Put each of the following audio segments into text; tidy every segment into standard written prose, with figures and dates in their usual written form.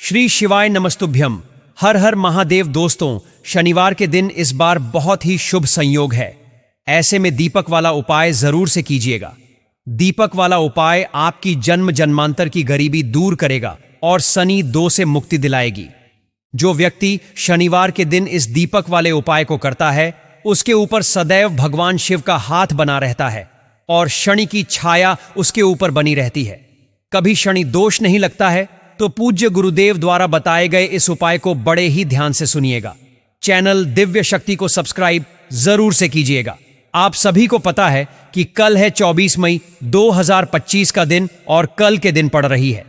श्री शिवाय नमस्तुभ्यम। हर हर महादेव। दोस्तों, शनिवार के दिन इस बार बहुत ही शुभ संयोग है। ऐसे में दीपक वाला उपाय जरूर से कीजिएगा। दीपक वाला उपाय आपकी जन्म जन्मांतर की गरीबी दूर करेगा और शनि दोष से मुक्ति दिलाएगी। जो व्यक्ति शनिवार के दिन इस दीपक वाले उपाय को करता है, उसके ऊपर सदैव भगवान शिव का हाथ बना रहता है और शनि की छाया उसके ऊपर बनी रहती है। कभी शनि दोष नहीं लगता है तो पूज्य गुरुदेव द्वारा बताए गए इस उपाय को बड़े ही ध्यान से सुनिएगा। चैनल दिव्य शक्ति को सब्सक्राइब जरूर से कीजिएगा। आप सभी को पता है कि कल है 24 मई 2025 का दिन और कल के दिन पड़ रही है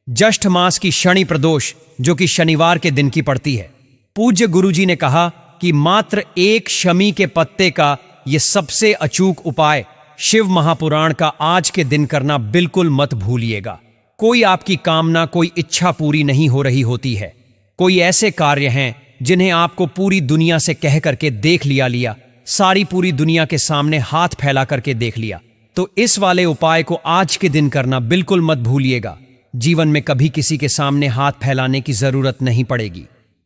ज्येष्ठ मास की शनि प्रदोष, जो कि शनिवार के दिन की पड़ती है। पूज्य गुरुजी ने कहा कि मात्र एक शमी के पत्ते का यह सबसे अचूक उपाय शिव महापुराण का आज के दिन करना बिल्कुल मत भूलिएगा। कोई आपकी कामना, कोई इच्छा पूरी नहीं हो रही होती है। कोई ऐसे कार्य हैं जिन्हें आपको पूरी दुनिया से कह करके देख लिया, सारी पूरी दुनिया के सामने हाथ फैला करके देख लिया। तो इस वाले उपाय को आज के दिन करना बिल्कुल मत भूलिएगा। जीवन में कभी किसी के सामने हाथ फैलाने की जरूरत नहीं पड़ेगी।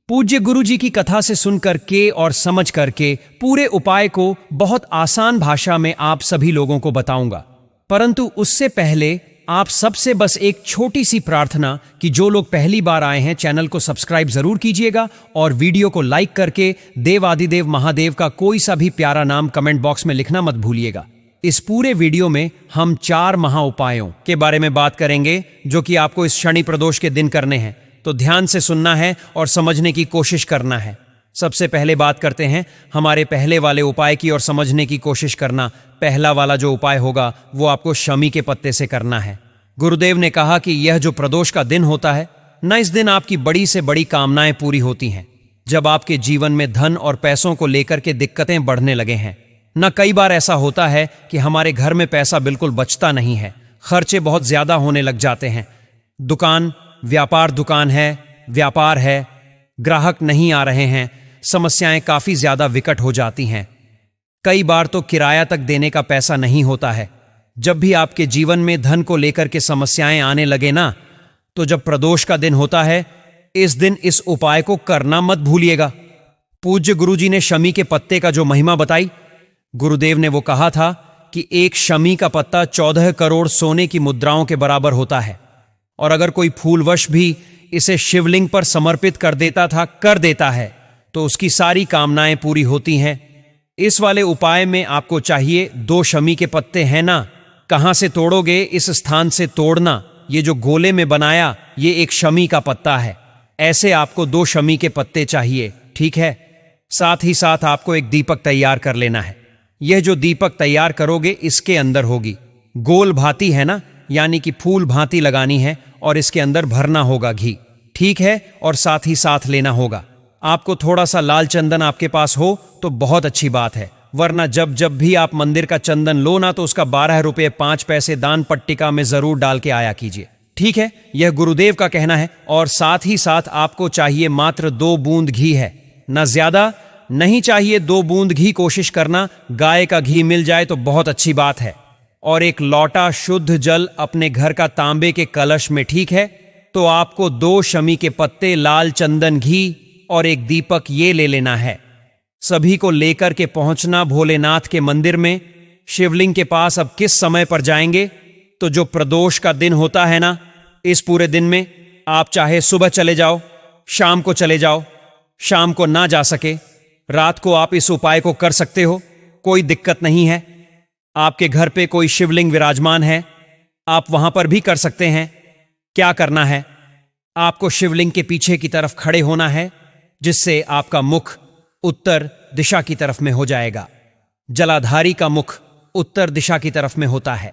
पूज्य गुरुजी की कथा से सुन करके और समझ करके पूरे उपाय को बहुत आसान भाषा में आप सभी लोगों को बताऊंगा। परंतु उससे पहले आप सबसे बस एक छोटी सी प्रार्थना कि जो लोग पहली बार आए हैं, चैनल को सब्सक्राइब जरूर कीजिएगा और वीडियो को लाइक करके देवादिदेव महादेव का कोई सा भी प्यारा नाम कमेंट बॉक्स में लिखना मत भूलिएगा। इस पूरे वीडियो में हम 4 महा उपायों के बारे में बात करेंगे जो कि आपको इस शनि प्रदोष के दिन करने हैं। तो ध्यान से सुनना है और समझने की कोशिश करना है। सबसे पहले बात करते हैं हमारे पहले वाले उपाय की और समझने की कोशिश करना। पहला वाला जो उपाय होगा वो आपको शमी के पत्ते से करना है। गुरुदेव ने कहा कि यह जो प्रदोष का दिन होता है न, इस दिन आपकी बड़ी से बड़ी कामनाएं पूरी होती हैं। जब आपके जीवन में धन और पैसों को लेकर के दिक्कतें बढ़ने लगे हैं न, कई बार ऐसा होता है कि हमारे घर में पैसा बिल्कुल बचता नहीं है, खर्चे बहुत ज्यादा होने लग जाते हैं। दुकान है, व्यापार है, ग्राहक नहीं आ रहे हैं, समस्याएं काफी ज्यादा विकट हो जाती हैं। कई बार तो किराया तक देने का पैसा नहीं होता है। जब भी आपके जीवन में धन को लेकर के समस्याएं आने लगे ना, तो जब प्रदोष का दिन होता है, इस दिन इस उपाय को करना मत भूलिएगा। पूज्य गुरुजी ने शमी के पत्ते का जो महिमा बताई, गुरुदेव ने वो कहा था कि एक शमी का पत्ता 14 करोड़ सोने की मुद्राओं के बराबर होता है। और अगर कोई फूलवश भी इसे शिवलिंग पर समर्पित कर देता है तो उसकी सारी कामनाएं पूरी होती हैं। इस वाले उपाय में आपको चाहिए 2 शमी के पत्ते हैं ना। कहां से तोड़ोगे? इस स्थान से तोड़ना। ये जो गोले में बनाया ये एक शमी का पत्ता है। ऐसे आपको 2 शमी के पत्ते चाहिए, ठीक है। साथ ही साथ आपको एक दीपक तैयार कर लेना है। यह जो दीपक तैयार करोगे इसके अंदर होगी गोल भाती, है ना, यानी कि फूल भांति लगानी है और इसके अंदर भरना होगा घी, ठीक है। और साथ ही साथ लेना होगा आपको थोड़ा सा लाल चंदन। आपके पास हो तो बहुत अच्छी बात है, वरना जब भी आप मंदिर का चंदन लो ना, तो उसका 12 रुपये 5 पैसे दान पट्टिका में जरूर डाल के आया कीजिए, ठीक है। यह गुरुदेव का कहना है। और साथ ही साथ आपको चाहिए मात्र 2 बूंद घी है, ना ज्यादा नहीं चाहिए। 2 बूंद घी कोशिश करना, गाय का घी मिल जाए तो बहुत अच्छी बात है। और एक लौटा शुद्ध जल अपने घर का तांबे के कलश में, ठीक है। तो आपको 2 शमी के पत्ते, लाल चंदन, घी और एक दीपक ये ले लेना है। सभी को लेकर के पहुंचना भोलेनाथ के मंदिर में, शिवलिंग के पास। अब किस समय पर जाएंगे? तो जो प्रदोष का दिन होता है ना, इस पूरे दिन में आप चाहे सुबह चले जाओ, शाम को चले जाओ, शाम को ना जा सके रात को आप इस उपाय को कर सकते हो, कोई दिक्कत नहीं है। आपके घर पे कोई शिवलिंग विराजमान है, आप वहां पर भी कर सकते हैं। क्या करना है? आपको शिवलिंग के पीछे की तरफ खड़े होना है, जिससे आपका मुख उत्तर दिशा की तरफ में हो जाएगा। जलाधारी का मुख उत्तर दिशा की तरफ में होता है।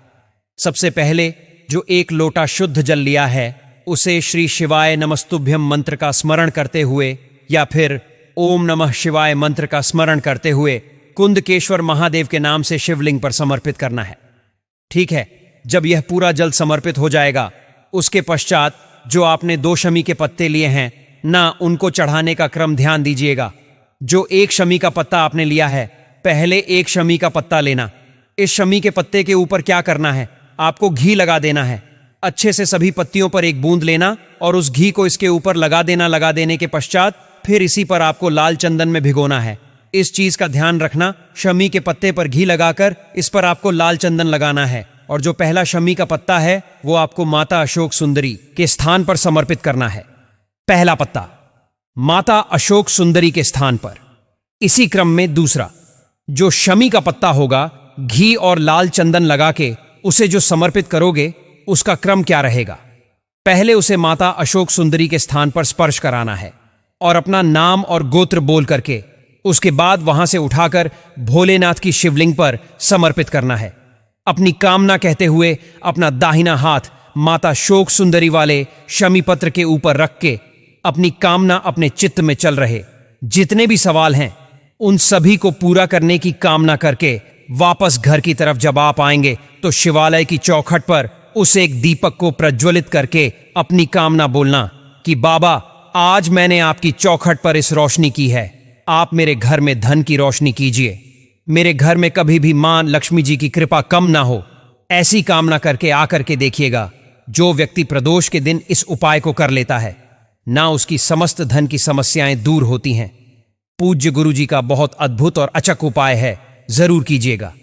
सबसे पहले जो 1 लोटा शुद्ध जल लिया है, उसे श्री शिवाय नमस्तुभ्यम मंत्र का स्मरण करते हुए या फिर ओम नमः शिवाय मंत्र का स्मरण करते हुए कुंदकेश्वर महादेव के नाम से शिवलिंग पर समर्पित करना है, ठीक है। जब यह पूरा जल समर्पित हो जाएगा, उसके पश्चात जो आपने 2 शमी के पत्ते लिए हैं ना, उनको चढ़ाने का क्रम ध्यान दीजिएगा। जो 1 शमी का पत्ता आपने लिया है, पहले 1 शमी का पत्ता लेना। इस शमी के पत्ते के ऊपर क्या करना है? आपको घी लगा देना है। अच्छे से सभी पत्तियों पर एक बूंद लेना और उस घी को इसके ऊपर लगा देना। लगा देने के पश्चात फिर इसी पर आपको लाल चंदन में भिगोना है। इस चीज का ध्यान रखना, शमी के पत्ते पर घी लगाकर इस पर आपको लाल चंदन लगाना है और जो पहला शमी का पत्ता है वो आपको माता अशोक सुंदरी के स्थान पर समर्पित करना है। पहला पत्ता माता अशोक सुंदरी के स्थान पर। इसी क्रम में दूसरा जो शमी का पत्ता होगा, घी और लाल चंदन लगा के उसे जो समर्पित करोगे उसका क्रम क्या रहेगा? पहले उसे माता अशोक सुंदरी के स्थान पर स्पर्श कराना है और अपना नाम और गोत्र बोल करके उसके बाद वहां से उठाकर भोलेनाथ की शिवलिंग पर समर्पित करना है। अपनी कामना कहते हुए अपना दाहिना हाथ माता शोक सुंदरी वाले शमी पत्र के ऊपर रख के अपनी कामना अपने चित्त में चल रहे जितने भी सवाल हैं उन सभी को पूरा करने की कामना करके वापस घर की तरफ जब आप आएंगे तो शिवालय की चौखट पर उस एक दीपक को प्रज्वलित करके अपनी कामना बोलना कि बाबा, आज मैंने आपकी चौखट पर इस रोशनी की है, आप मेरे घर में धन की रोशनी कीजिए, मेरे घर में कभी भी मां लक्ष्मी जी की कृपा कम ना हो। ऐसी कामना करके आकर के देखिएगा, जो व्यक्ति प्रदोष के दिन इस उपाय को कर लेता है ना उसकी समस्त धन की समस्याएं दूर होती हैं। पूज्य गुरु जी का बहुत अद्भुत और अचक उपाय है, जरूर कीजिएगा।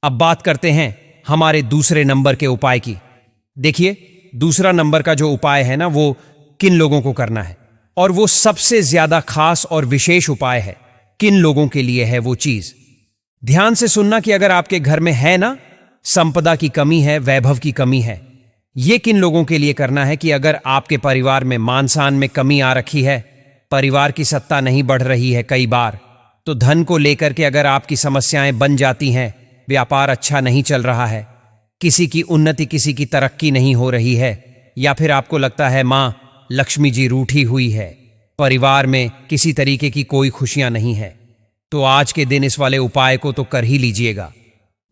अब बात करते हैं हमारे दूसरे नंबर के उपाय की। देखिए, दूसरा नंबर का जो उपाय है ना, वो किन लोगों को करना है और वो सबसे ज्यादा खास और विशेष उपाय है। किन लोगों के लिए है वो चीज, ध्यान से सुनना कि अगर आपके घर में है ना संपदा की कमी है, वैभव की कमी है, ये किन लोगों के लिए करना है कि अगर आपके परिवार में मान-सान में कमी आ रखी है, परिवार की सत्ता नहीं बढ़ रही है कई बार, तो धन को लेकर के अगर आपकी समस्याएं बन जाती हैं, व्यापार अच्छा नहीं चल रहा है, किसी की उन्नति किसी की तरक्की नहीं हो रही है, या फिर आपको लगता है मां लक्ष्मी जी रूठी हुई है, परिवार में किसी तरीके की कोई खुशियां नहीं है, तो आज के दिन इस वाले उपाय को तो कर ही लीजिएगा।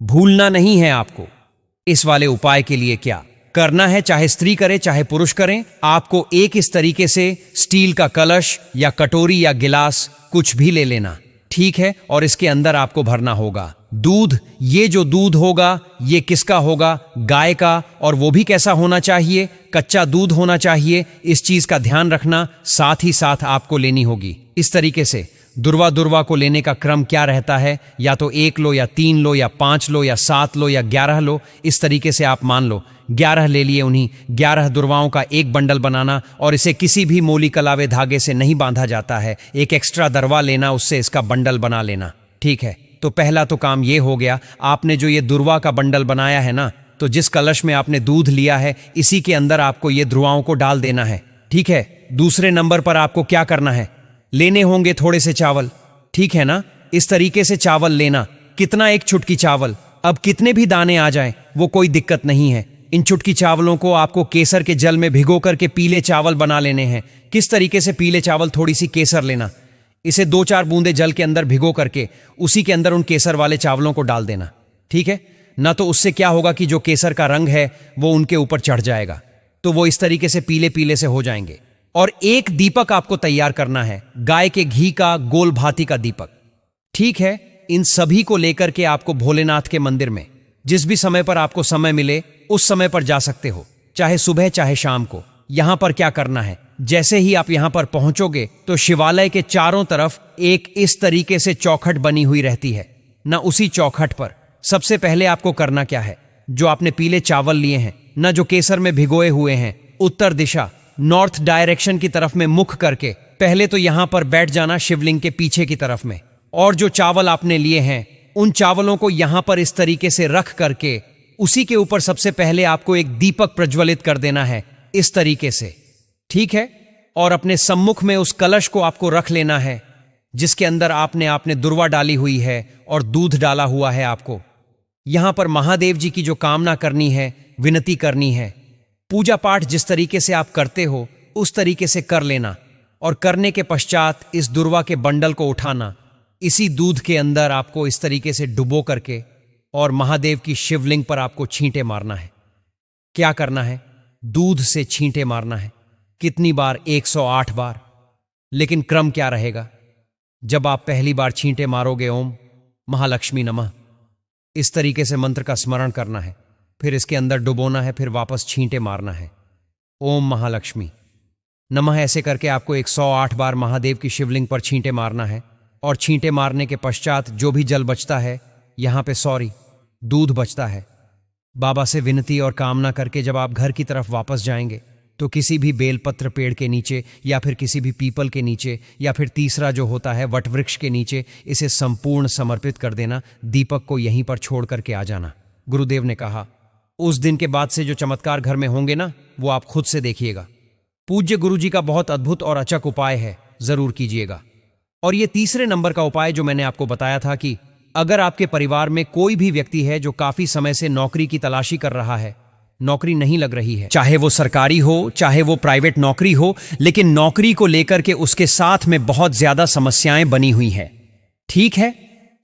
भूलना नहीं है आपको इस वाले उपाय के लिए क्या करना है। चाहे स्त्री करे चाहे पुरुष करें, आपको एक इस तरीके से स्टील का कलश या कटोरी या गिलास कुछ भी ले लेना, ठीक है, और इसके अंदर आपको भरना होगा दूध। ये जो दूध होगा ये किसका होगा? गाय का, और वो भी कैसा होना चाहिए? कच्चा दूध होना चाहिए। इस चीज का ध्यान रखना। साथ ही साथ आपको लेनी होगी इस तरीके से दुर्वा को लेने का क्रम क्या रहता है, या तो 1 लो या 3 लो या 5 लो या 7 लो या 11 लो, इस तरीके से आप मान लो 11 ले लिए। उन्हीं 11 दुर्वाओं का एक बंडल बनाना और इसे किसी भी मोली कलावे धागे से नहीं बांधा जाता है, एक एक्स्ट्रा दरवा लेना, उससे इसका बंडल बना लेना, ठीक है। तो पहला तो काम ये हो गया। आपने जो ये दुर्वा का बंडल बनाया है ना, तो जिस कलश में आपने दूध लिया है इसी के अंदर आपको ये दुर्वाओं को डाल देना है, ठीक है। दूसरे नंबर पर आपको क्या करना है? लेने होंगे थोड़े से चावल, ठीक है ना। इस तरीके से चावल लेना। कितना? 1 चुटकी चावल। अब कितने भी दाने आ जाएं वो कोई दिक्कत नहीं है। इन चुटकी चावलों को आपको केसर के जल में भिगो करके पीले चावल बना लेने हैं। किस तरीके से? पीले चावल, थोड़ी सी केसर लेना, इसे 2-4 बूंदे जल के अंदर भिगो करके उसी के अंदर उन केसर वाले चावलों को डाल देना, ठीक है ना। तो उससे क्या होगा कि जो केसर का रंग है वो उनके ऊपर चढ़ जाएगा, तो वो इस तरीके से पीले पीले से हो जाएंगे। और एक दीपक आपको तैयार करना है, गाय के घी का गोल भांति का दीपक, ठीक है। इन सभी को लेकर के आपको भोलेनाथ के मंदिर में जिस भी समय पर आपको समय मिले उस समय पर जा सकते हो, चाहे सुबह चाहे शाम को। यहां पर क्या करना है? जैसे ही आप यहां पर पहुंचोगे तो शिवालय के चारों तरफ एक इस तरीके से चौखट बनी हुई रहती है ना। उसी चौखट पर सबसे पहले आपको करना क्या है? जो आपने पीले चावल लिए हैं ना, जो केसर में भिगोए हुए हैं, उत्तर दिशा नॉर्थ डायरेक्शन की तरफ में मुख करके पहले तो यहां पर बैठ जाना शिवलिंग के पीछे की तरफ में। और जो चावल आपने लिए हैं उन चावलों को यहां पर इस तरीके से रख करके उसी के ऊपर सबसे पहले आपको एक दीपक प्रज्वलित कर देना है इस तरीके से, ठीक है। और अपने सम्मुख में उस कलश को आपको रख लेना है जिसके अंदर आपने दुर्वा डाली हुई है और दूध डाला हुआ है। आपको यहां पर महादेव जी की जो कामना करनी है, विनती करनी है, पूजा पाठ जिस तरीके से आप करते हो उस तरीके से कर लेना। और करने के पश्चात इस दुर्वा के बंडल को उठाना, इसी दूध के अंदर आपको इस तरीके से डुबो करके और महादेव की शिवलिंग पर आपको छींटे मारना है। क्या करना है? दूध से छींटे मारना है। कितनी बार? 108 बार। लेकिन क्रम क्या रहेगा? जब आप पहली बार छींटे मारोगे, ओम महालक्ष्मी नमः, इस तरीके से मंत्र का स्मरण करना है। फिर इसके अंदर डुबोना है, फिर वापस छींटे मारना है। ओम महालक्ष्मी नमः ऐसे करके आपको 108 बार महादेव की शिवलिंग पर छींटे मारना है। और छींटे मारने के पश्चात जो भी जल बचता है, यहां पे दूध बचता है, बाबा से विनती और कामना करके जब आप घर की तरफ वापस जाएंगे तो किसी भी बेलपत्र पेड़ के नीचे या फिर किसी भी पीपल के नीचे या फिर तीसरा जो होता है वटवृक्ष के नीचे इसे संपूर्ण समर्पित कर देना। दीपक को यहीं पर छोड़ करके आ जाना। गुरुदेव ने कहा, उस दिन के बाद से जो चमत्कार घर में होंगे ना, वो आप खुद से देखिएगा। पूज्य गुरुजी का बहुत अद्भुत और अचक उपाय है, जरूर कीजिएगा। और ये तीसरे नंबर का उपाय जो मैंने आपको बताया था कि अगर आपके परिवार में कोई भी व्यक्ति है जो काफी समय से नौकरी की तलाशी कर रहा है, नौकरी नहीं लग रही है, चाहे वो सरकारी हो चाहे वो प्राइवेट नौकरी हो, लेकिन नौकरी को लेकर के उसके साथ में बहुत ज्यादा समस्याएं बनी हुई है, ठीक है,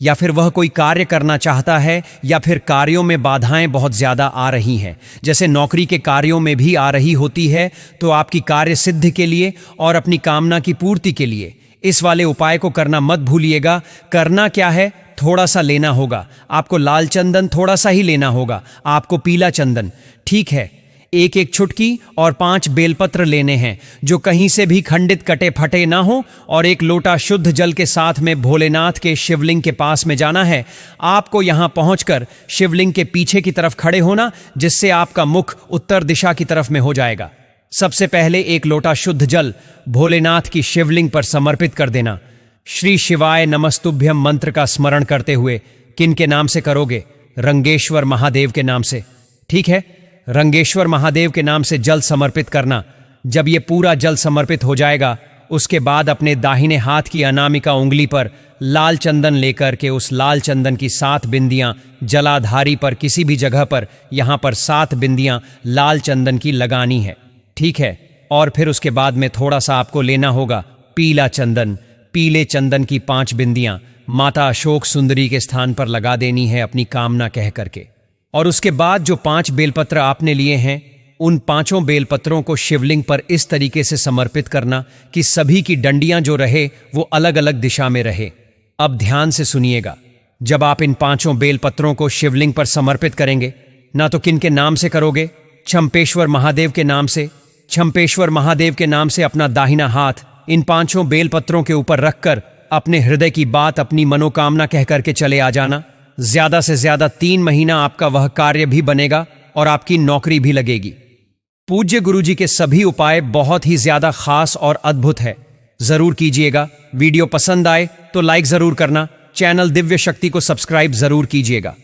या फिर वह कोई कार्य करना चाहता है या फिर कार्यों में बाधाएं बहुत ज्यादा आ रही हैं, जैसे नौकरी के कार्यों में भी आ रही होती है, तो आपकी कार्य सिद्धि के लिए और अपनी कामना की पूर्ति के लिए इस वाले उपाय को करना मत भूलिएगा। करना क्या है, थोड़ा सा लेना होगा आपको, लाल चंदन थोड़ा सा ही लेना होगा आपको, पीला चंदन, ठीक है, एक एक छुटकी और 5 बेलपत्र लेने हैं जो कहीं से भी खंडित कटे फटे ना हो, और एक लोटा शुद्ध जल के साथ में भोलेनाथ के शिवलिंग के पास में जाना है। आपको यहां पहुंचकर शिवलिंग के पीछे की तरफ खड़े होना, जिससे आपका मुख उत्तर दिशा की तरफ में हो जाएगा। सबसे पहले एक लोटा शुद्ध जल भोलेनाथ की शिवलिंग पर समर्पित कर देना। श्री शिवाय नमस्तुभ्यम मंत्र का स्मरण करते हुए किन के नाम से करोगे? रंगेश्वर महादेव के नाम से, ठीक है, रंगेश्वर महादेव के नाम से जल समर्पित करना। जब ये पूरा जल समर्पित हो जाएगा, उसके बाद अपने दाहिने हाथ की अनामिका उंगली पर लाल चंदन लेकर के उस लाल चंदन की 7 बिंदियां जलाधारी पर किसी भी जगह पर, यहां पर 7 बिंदियां लाल चंदन की लगानी है, ठीक है। और फिर उसके बाद में थोड़ा सा आपको लेना होगा पीला चंदन। पीले चंदन की 5 बिंदियां माता अशोक सुंदरी के स्थान पर लगा देनी है अपनी कामना कह करके। और उसके बाद जो 5 बेलपत्र आपने लिए हैं, उन 5 बेलपत्रों को शिवलिंग पर इस तरीके से समर्पित करना कि सभी की डंडियां जो रहे वो अलग अलग दिशा में रहे। अब ध्यान से सुनिएगा, जब आप इन 5 बेलपत्रों को शिवलिंग पर समर्पित करेंगे ना, तो किन के नाम से करोगे? छम्पेश्वर महादेव के नाम से। छम्पेश्वर महादेव के नाम से अपना दाहिना हाथ इन 5 बेलपत्रों के ऊपर रखकर अपने हृदय की बात, अपनी मनोकामना कह करके चले आ जाना। ज्यादा से ज्यादा 3 महीना आपका वह कार्य भी बनेगा और आपकी नौकरी भी लगेगी। पूज्य गुरुजी के सभी उपाय बहुत ही ज्यादा खास और अद्भुत है, जरूर कीजिएगा। वीडियो पसंद आए तो लाइक जरूर करना, चैनल दिव्य शक्ति को सब्सक्राइब जरूर कीजिएगा।